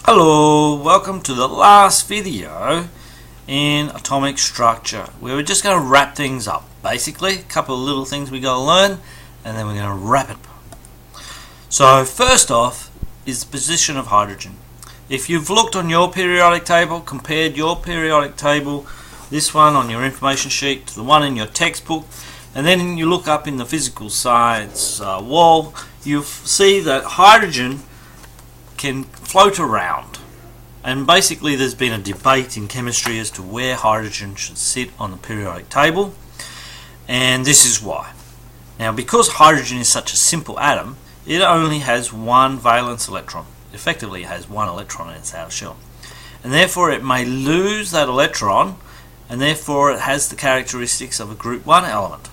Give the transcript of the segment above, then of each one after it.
Hello, welcome to the last video in atomic structure, where we're just going to wrap things up. Basically, a couple of little things we got to learn, and then we're going to wrap it. So first off is the position of hydrogen. If you've looked on your periodic table, compared your periodic table, this one on your information sheet to the one in your textbook, and then you look up in the physical science wall, you'll see that hydrogen can float around, and basically there's been a debate in chemistry as to where hydrogen should sit on the periodic table, and this is why. Now, because hydrogen is such a simple atom, it only has one valence electron. Effectively, it has one electron in its outer shell, and therefore it may lose that electron, and therefore it has the characteristics of a group 1 element.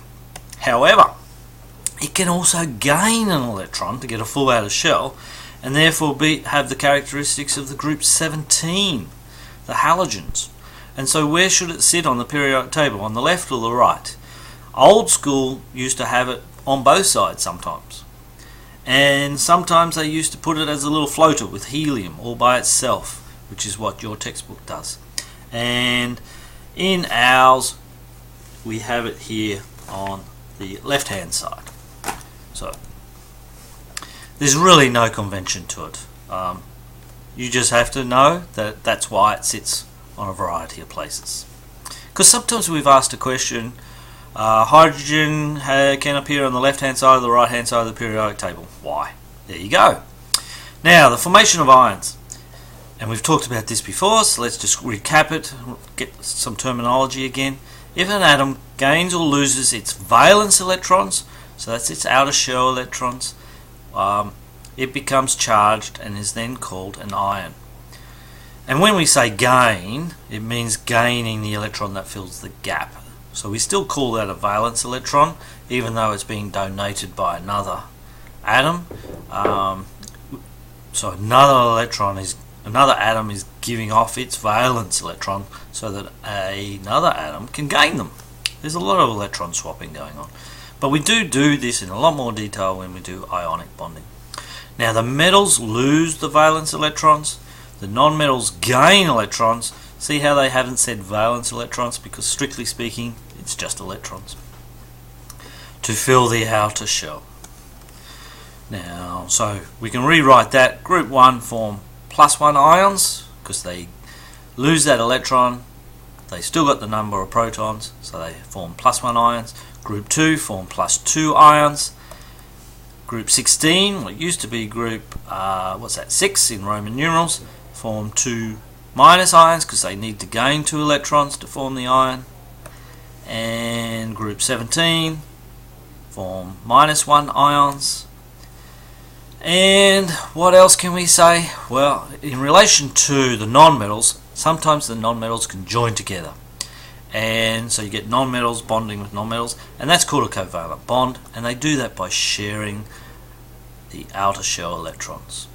However, it can also gain an electron to get a full outer shell, and therefore have the characteristics of the group 17, the halogens. And so where should it sit on the periodic table, on the left or the right? Old school used to have it on both sides sometimes, and sometimes they used to put it as a little floater with helium all by itself, which is what your textbook does. And in ours we have it here on the left hand side. So there's really no convention to it. You just have to know that that's why it sits on a variety of places. Because sometimes we've asked a question, hydrogen can appear on the left hand side or the right hand side of the periodic table. Why? There you go. Now, the formation of ions. And we've talked about this before, so let's just recap it, get some terminology again. If an atom gains or loses its valence electrons, so that's its outer shell electrons, it becomes charged and is then called an ion. And when we say gain, it means gaining the electron that fills the gap. So we still call that a valence electron, even though it's being donated by another atom. So another atom is giving off its valence electron so that another atom can gain them. There's a lot of electron swapping going on. But we do this in a lot more detail when we do ionic bonding. Now, the metals lose the valence electrons, the non-metals gain electrons. See how they haven't said valence electrons, because strictly speaking it's just electrons to fill the outer shell. Now, so we can rewrite that. Group 1 form +1 ions because they lose that electron. They still got the number of protons, so they form +1 ions. Group 2 form +2 ions. Group 16, what used to be group 6 in Roman numerals, form 2 minus ions because they need to gain 2 electrons to form the ion. And group 17 form -1 ions. And what else can we say? Well, in relation to the nonmetals, sometimes the nonmetals can join together, and so you get nonmetals bonding with nonmetals, and that's called a covalent bond, and they do that by sharing the outer shell electrons.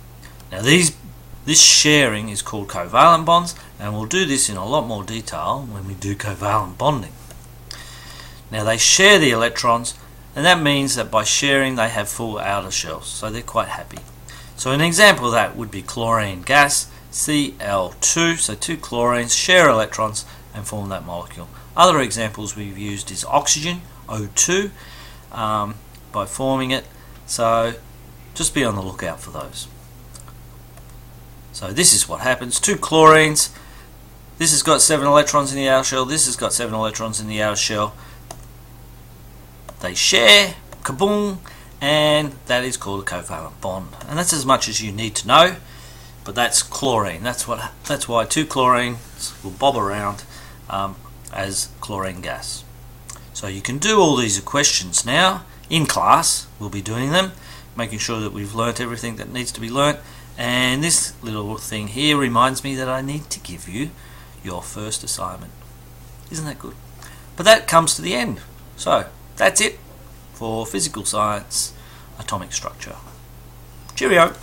Now this sharing is called covalent bonds, and we'll do this in a lot more detail when we do covalent bonding. Now, they share the electrons, and that means that by sharing they have full outer shells, so they're quite happy. So an example of that would be chlorine gas, Cl2, so 2 chlorines share electrons and form that molecule. Other examples we've used is oxygen, O2, by forming it, so just be on the lookout for those. So this is what happens. 2 chlorines, this has got 7 electrons in the outer shell, this has got 7 electrons in the outer shell. They share, kaboom, and that is called a covalent bond. And that's as much as you need to know, but that's chlorine. That's why 2 chlorines will bob around as chlorine gas. So you can do all these questions now in class. We'll be doing them, making sure that we've learnt everything that needs to be learnt. And this little thing here reminds me that I need to give you your first assignment. Isn't that good? But that comes to the end. So that's it for physical science atomic structure. Cheerio!